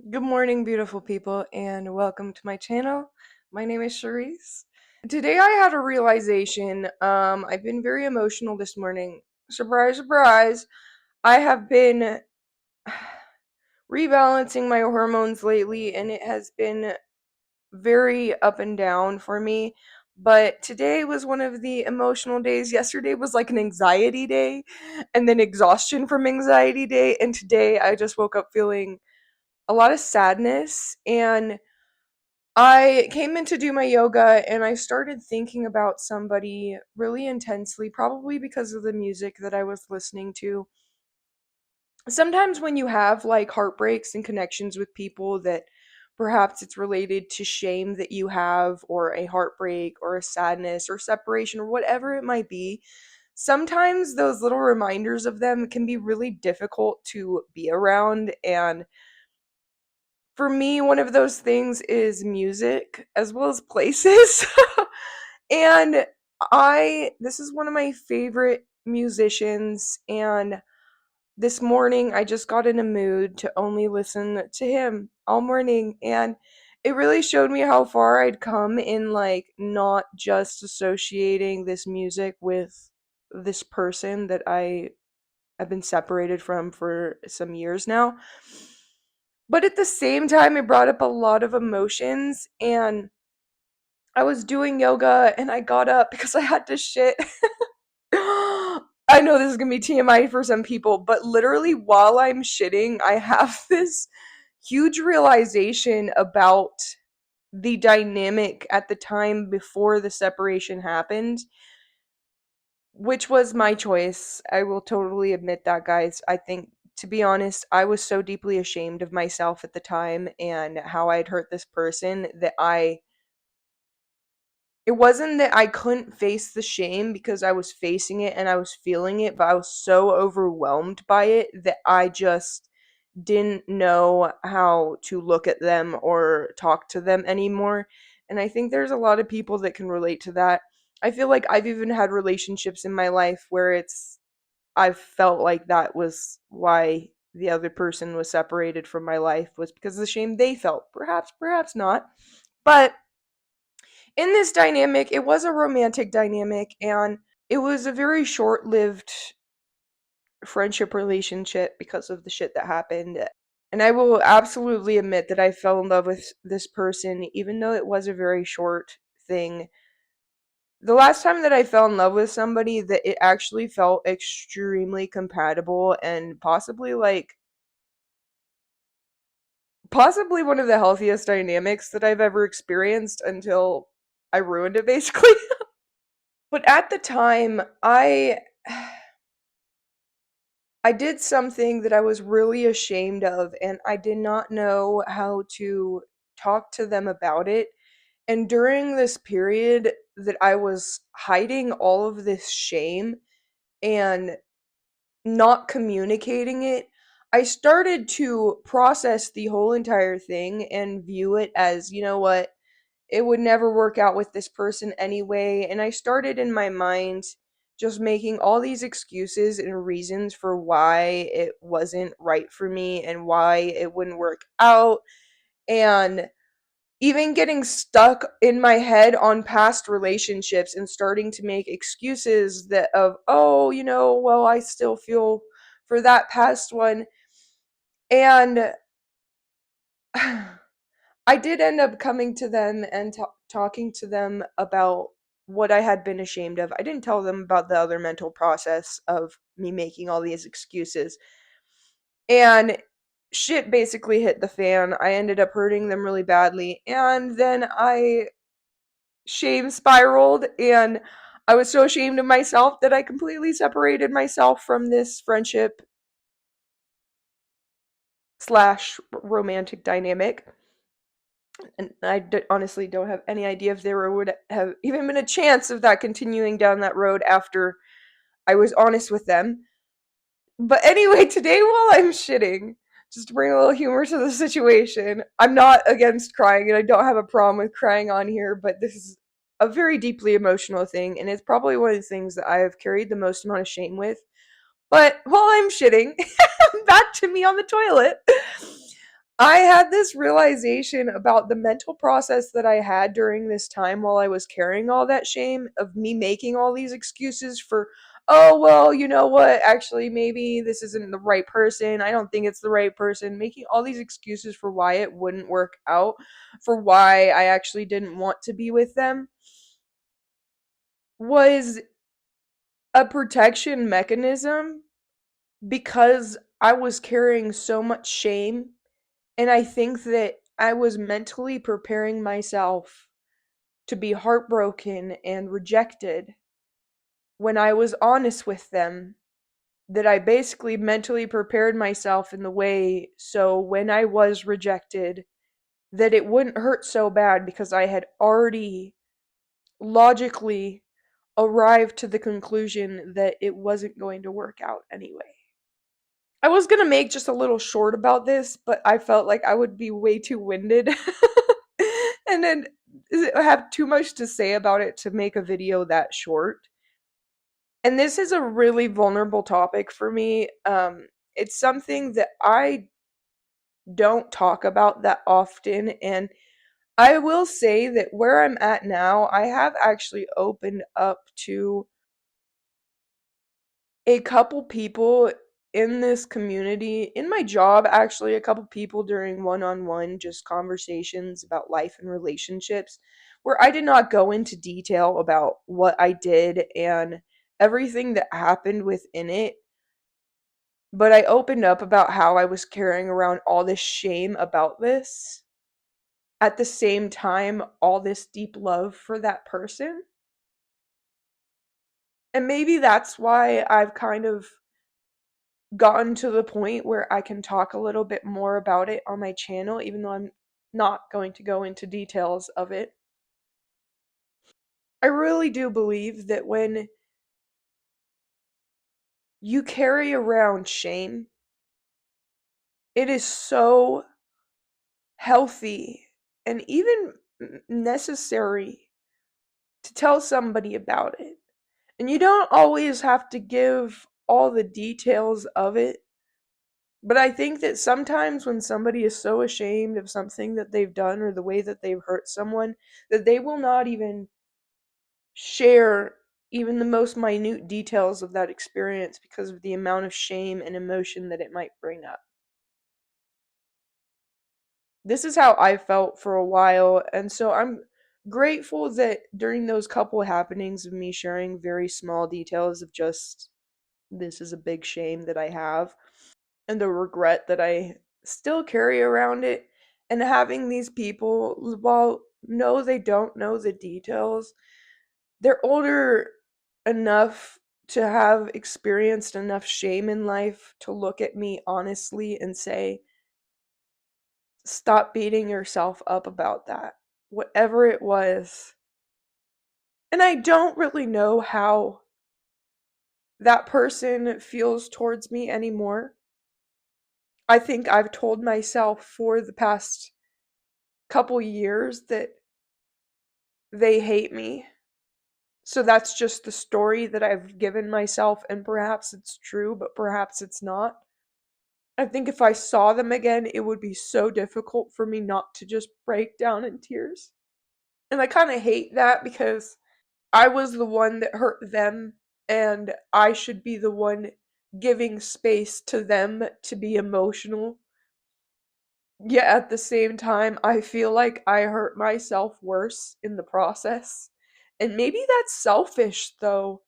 Good morning, beautiful people, and welcome to my channel. My name is Cherisse. Today I had a realization. I've been very emotional this morning. Surprise, surprise. I have been rebalancing my hormones lately, and it has been very up and down for me. But today was one of the emotional days. Yesterday was like an anxiety day, and then exhaustion from anxiety day, and today I just woke up feeling a lot of sadness. And I came in to do my yoga and I started thinking about somebody really intensely, probably because of the music that I was listening to. Sometimes when you have like heartbreaks and connections with people that perhaps it's related to shame that you have, or a heartbreak, or a sadness, or separation, or whatever it might be, sometimes those little reminders of them can be really difficult to be around. And for me, one of those things is music as well as places. And this is one of my favorite musicians. And this morning, I just got in a mood to only listen to him all morning. And it really showed me how far I'd come in, like, not just associating this music with this person that I have been separated from for some years now. But at the same time, it brought up a lot of emotions. And I was doing yoga and I got up because I had to shit. I know this is gonna be TMI for some people, but literally while I'm shitting, I have this huge realization about the dynamic at the time before the separation happened, which was my choice. I will totally admit that, guys. I think, to be honest, I was so deeply ashamed of myself at the time and how I'd hurt this person that it wasn't that I couldn't face the shame, because I was facing it and I was feeling it, but I was so overwhelmed by it that I just didn't know how to look at them or talk to them anymore. And I think there's a lot of people that can relate to that. I feel like I've even had relationships in my life where I've felt like that was why the other person was separated from my life, was because of the shame they felt. Perhaps, perhaps not. But in this dynamic, it was a romantic dynamic, and it was a very short lived friendship relationship because of the shit that happened. And I will absolutely admit that I fell in love with this person, even though it was a very short thing. The last time that I fell in love with somebody, that it actually felt extremely compatible, and possibly one of the healthiest dynamics that I've ever experienced, until I ruined it, basically. But at the time, I did something that I was really ashamed of, and I did not know how to talk to them about it. And during this period that I was hiding all of this shame and not communicating it, I started to process the whole entire thing and view it as, you know what, it would never work out with this person anyway. And I started in my mind just making all these excuses and reasons for why it wasn't right for me and why it wouldn't work out. And even getting stuck in my head on past relationships and starting to make excuses that of, oh, well, I still feel for that past one. And I did end up coming to them and talking to them about what I had been ashamed of. I didn't tell them about the other mental process of me making all these excuses. And shit basically hit the fan. I ended up hurting them really badly. And then I shame spiraled, and I was so ashamed of myself that I completely separated myself from this friendship slash romantic dynamic. And honestly don't have any idea if there would have even been a chance of that continuing down that road after I was honest with them. But anyway, today while I'm shitting, just to bring a little humor to the situation, I'm not against crying and I don't have a problem with crying on here, but this is a very deeply emotional thing, and it's probably one of the things that I have carried the most amount of shame with. But while I'm shitting, back to me on the toilet. I had this realization about the mental process that I had during this time while I was carrying all that shame of me making all these excuses for, oh, well, you know what? Actually, maybe this isn't the right person. I don't think it's the right person. Making all these excuses for why it wouldn't work out, for why I actually didn't want to be with them, was a protection mechanism because I was carrying so much shame. And I think that I was mentally preparing myself to be heartbroken and rejected when I was honest with them. That I basically mentally prepared myself in the way so when I was rejected, that it wouldn't hurt so bad because I had already logically arrived to the conclusion that it wasn't going to work out anyway. I was gonna make just a little short about this, but I felt like I would be way too winded and then have too much to say about it to make a video that short. And this is a really vulnerable topic for me. It's something that I don't talk about that often, and I will say that where I'm at now, I have actually opened up to a couple people in this community, in my job, actually, a couple people during one on one just conversations about life and relationships, where I did not go into detail about what I did and everything that happened within it. But I opened up about how I was carrying around all this shame about this. At the same time, all this deep love for that person. And maybe that's why I've kind of gotten to the point where I can talk a little bit more about it on my channel, even though I'm not going to go into details of it. I really do believe that when you carry around shame, it is so healthy and even necessary to tell somebody about it. And you don't always have to give all the details of it. But I think that sometimes when somebody is so ashamed of something that they've done or the way that they've hurt someone, that they will not even share even the most minute details of that experience because of the amount of shame and emotion that it might bring up. This is how I felt for a while, and so I'm grateful that during those couple happenings of me sharing very small details of just this is a big shame that I have and the regret that I still carry around it, and having these people, while no, they don't know the details, they're older enough to have experienced enough shame in life to look at me honestly and say, stop beating yourself up about that, whatever it was. And I don't really know how that person feels towards me anymore. I think I've told myself for the past couple years that they hate me. So that's just the story that I've given myself, and perhaps it's true, but perhaps it's not. I think if I saw them again, it would be so difficult for me not to just break down in tears. And I kind of hate that because I was the one that hurt them, and I should be the one giving space to them to be emotional. Yet at the same time, I feel like I hurt myself worse in the process. And maybe that's selfish, though.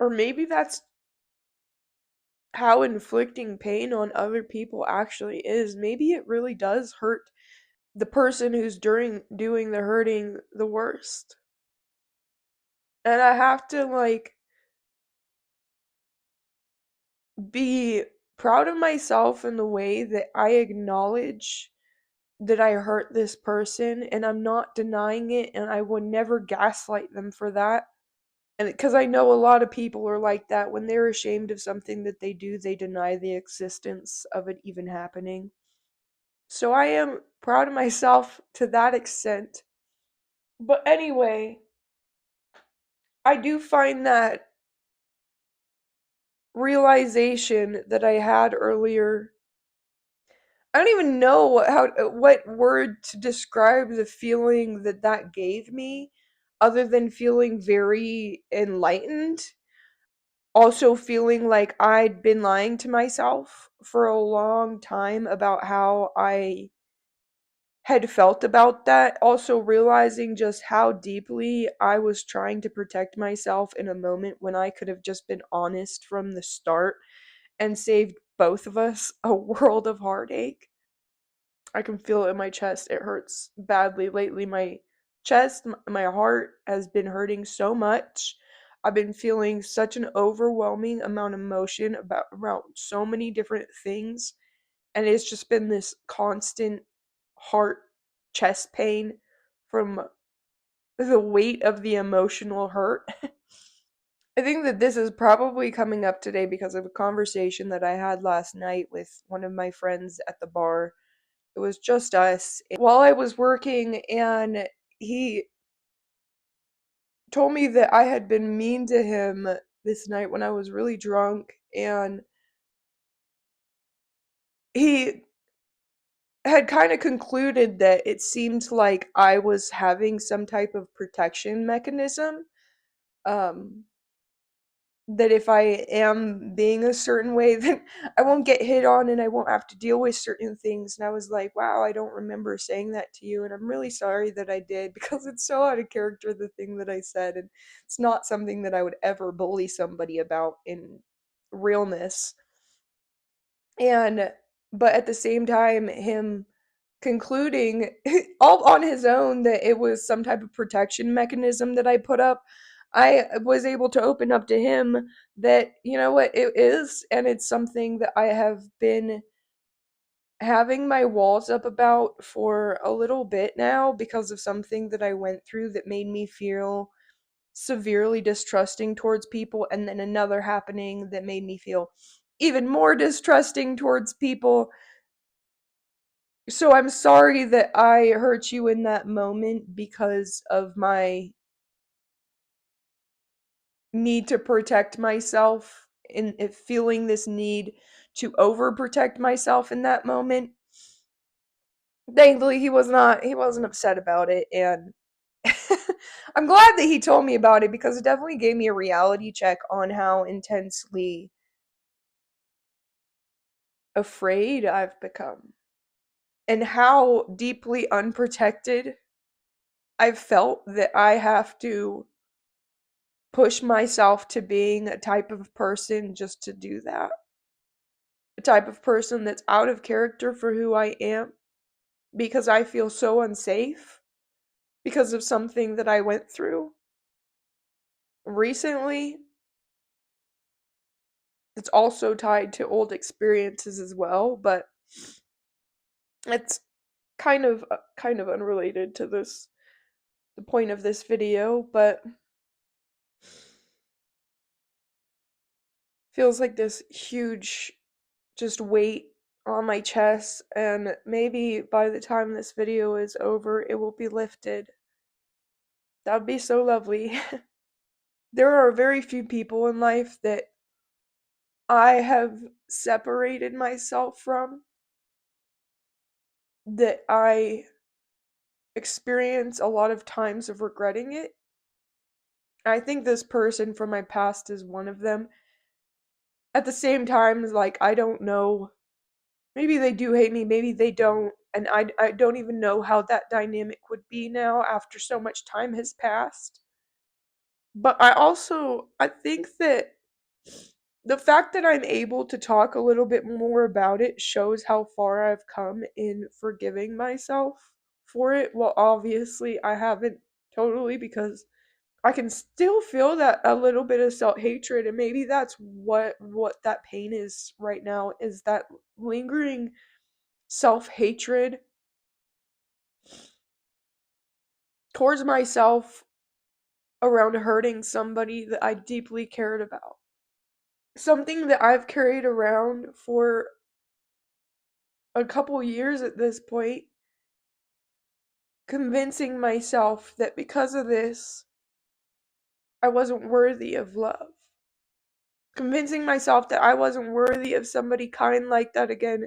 Or maybe that's how inflicting pain on other people actually is. Maybe it really does hurt the person who's doing the hurting the worst. And I have to, like, be proud of myself in the way that I acknowledge that I hurt this person and I'm not denying it, and I would never gaslight them for that. And because I know a lot of people are like that, when they're ashamed of something that they do, they deny the existence of it even happening. So I am proud of myself to that extent. But anyway, I do find that realization that I had earlier, I don't even know what word to describe the feeling that that gave me, other than feeling very enlightened. Also feeling like I'd been lying to myself for a long time about how I had felt about that. Also realizing just how deeply I was trying to protect myself in a moment when I could have just been honest from the start and saved both of us a world of heartache. I can feel it in my chest. It hurts badly lately. My chest, my heart has been hurting so much. I've been feeling such an overwhelming amount of emotion about around so many different things, and it's just been this constant heart chest pain from the weight of the emotional hurt. I think that this is probably coming up today because of a conversation that I had last night with one of my friends at the bar. It was just us while I was working, and he told me that I had been mean to him this night when I was really drunk, and he had kind of concluded that it seemed like I was having some type of protection mechanism. Um, that if I am being a certain way, then I won't get hit on and I won't have to deal with certain things. And I was like, wow, I don't remember saying that to you. And I'm really sorry that I did because it's so out of character, the thing that I said. And it's not something that I would ever bully somebody about in realness. And, but at the same time, him concluding all on his own that it was some type of protection mechanism that I put up, I was able to open up to him that, you know what, it is, and it's something that I have been having my walls up about for a little bit now because of something that I went through that made me feel severely distrusting towards people, and then another happening that made me feel even more distrusting towards people. So I'm sorry that I hurt you in that moment because of my need to protect myself and feeling this need to overprotect myself in that moment. Thankfully he wasn't upset about it, and I'm glad that he told me about it because it definitely gave me a reality check on how intensely afraid I've become and how deeply unprotected I've felt that I have to push myself to being a type of person just to do that. A type of person that's out of character for who I am because I feel so unsafe because of something that I went through recently. It's also tied to old experiences as well, but it's kind of unrelated to this the point of this video, but feels like this huge just weight on my chest, and maybe by the time this video is over, it will be lifted. That would be so lovely. There are very few people in life that I have separated myself from that I experience a lot of times of regretting it. I think this person from my past is one of them. At the same time, like, I don't know. Maybe they do hate me, maybe they don't. And I don't even know how that dynamic would be now after so much time has passed. But I think that the fact that I'm able to talk a little bit more about it shows how far I've come in forgiving myself for it. Well, obviously, I haven't totally because I can still feel that a little bit of self-hatred, and maybe that's what that pain is right now, is that lingering self-hatred towards myself around hurting somebody that I deeply cared about. Something that I've carried around for a couple years at this point, convincing myself that because of this, I wasn't worthy of love. Convincing myself that I wasn't worthy of somebody kind like that again,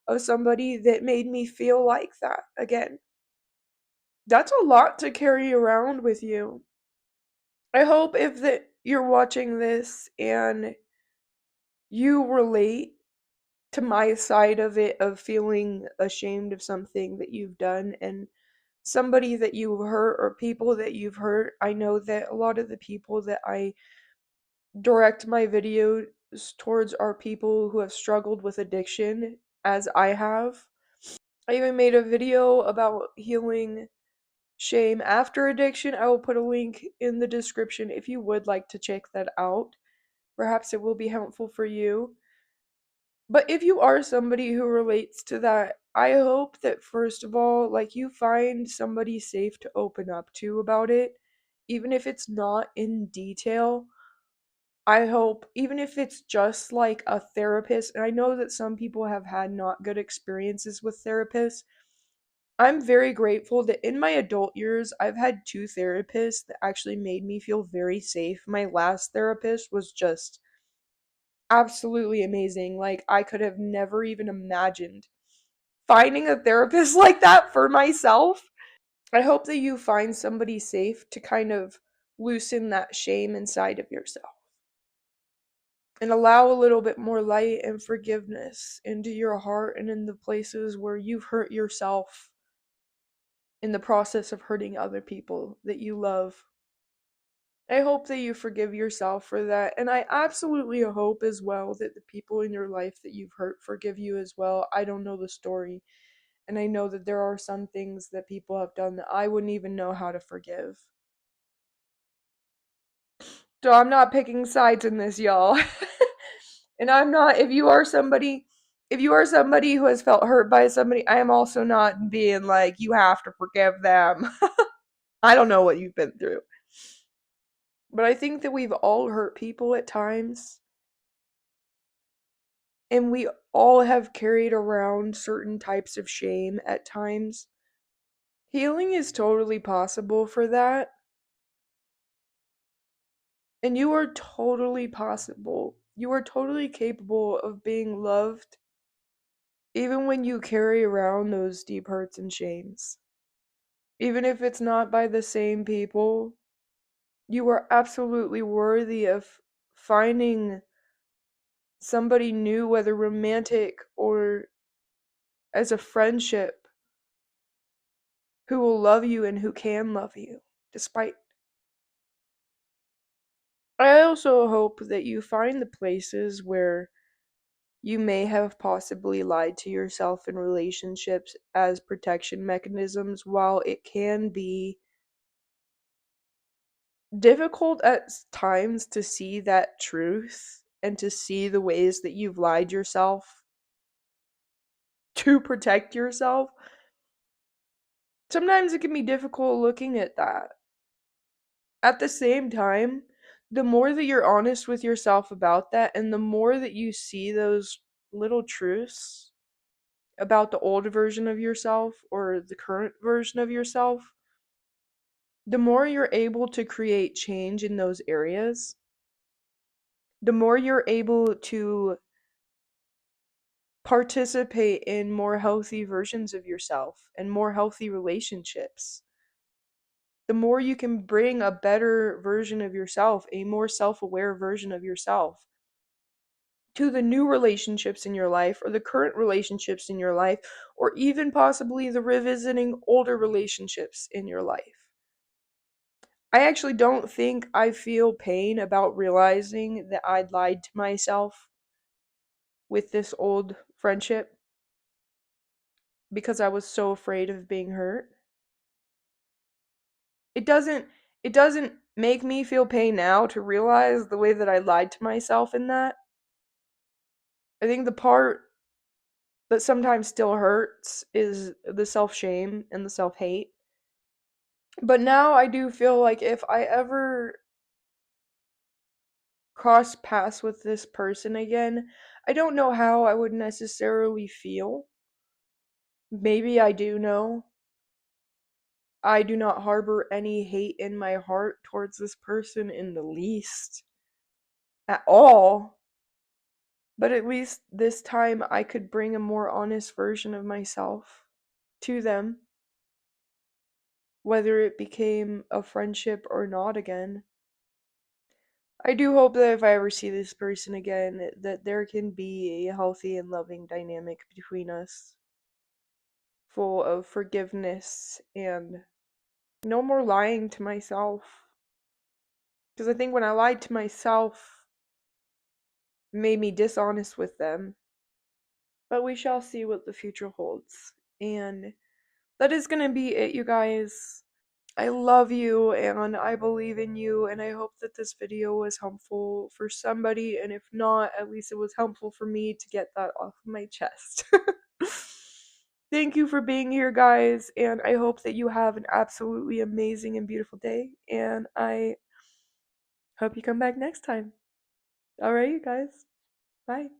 of somebody that made me feel like that again. That's a lot to carry around with you. I hope if that you're watching this and you relate to my side of it of feeling ashamed of something that you've done and somebody that you've hurt or people that you've hurt. I know that a lot of the people that I direct my videos towards are people who have struggled with addiction, as I have. I even made a video about healing shame after addiction. I will put a link in the description if you would like to check that out. Perhaps it will be helpful for you. But if you are somebody who relates to that, I hope that first of all, like you find somebody safe to open up to about it, even if it's not in detail. I hope, even if it's just like a therapist, and I know that some people have had not good experiences with therapists. I'm very grateful that in my adult years, I've had two therapists that actually made me feel very safe. My last therapist was just absolutely amazing. Like, I could have never even imagined finding a therapist like that for myself. I hope that you find somebody safe to kind of loosen that shame inside of yourself and allow a little bit more light and forgiveness into your heart and in the places where you've hurt yourself in the process of hurting other people that you love. I hope that you forgive yourself for that, and I absolutely hope as well that the people in your life that you've hurt forgive you as well. I don't know the story, and I know that there are some things that people have done that I wouldn't even know how to forgive. So I'm not picking sides in this, y'all. And I'm not, if you are somebody who has felt hurt by somebody, I am also not being like, you have to forgive them. I don't know what you've been through. But I think that we've all hurt people at times, and we all have carried around certain types of shame at times. Healing is totally possible for that, and you are totally possible. You are totally capable of being loved, even when you carry around those deep hurts and shames. Even if it's not by the same people, you are absolutely worthy of finding somebody new, whether romantic or as a friendship, who will love you and who can love you, despite. I also hope that you find the places where you may have possibly lied to yourself in relationships as protection mechanisms. While it can be difficult at times to see that truth and to see the ways that you've lied yourself to protect yourself, sometimes it can be difficult looking at that. At the same time, the more that you're honest with yourself about that, and the more that you see those little truths about the old version of yourself or the current version of yourself, the more you're able to create change in those areas, the more you're able to participate in more healthy versions of yourself and more healthy relationships. The more you can bring a better version of yourself, a more self aware version of yourself to the new relationships in your life or the current relationships in your life, or even possibly the revisiting older relationships in your life. I actually don't think I feel pain about realizing that I'd lied to myself with this old friendship because I was so afraid of being hurt. It doesn't it doesn't make me feel pain now to realize the way that I lied to myself in that. I think the part that sometimes still hurts is the self-shame and the self-hate. But now I do feel like if I ever cross paths with this person again, I don't know how I would necessarily feel. Maybe I do know. I do not harbor any hate in my heart towards this person in the least. At all. But at least this time I could bring a more honest version of myself to them, whether it became a friendship or not again. I do hope that if I ever see this person again, that there can be a healthy and loving dynamic between us, full of forgiveness and no more lying to myself. Because I think when I lied to myself, it made me dishonest with them. But we shall see what the future holds. And that is going to be it, you guys. I love you and I believe in you, and I hope that this video was helpful for somebody, and if not, at least it was helpful for me to get that off of my chest. Thank you for being here, guys, and I hope that you have an absolutely amazing and beautiful day, and I hope you come back next time. Alright, you guys. Bye.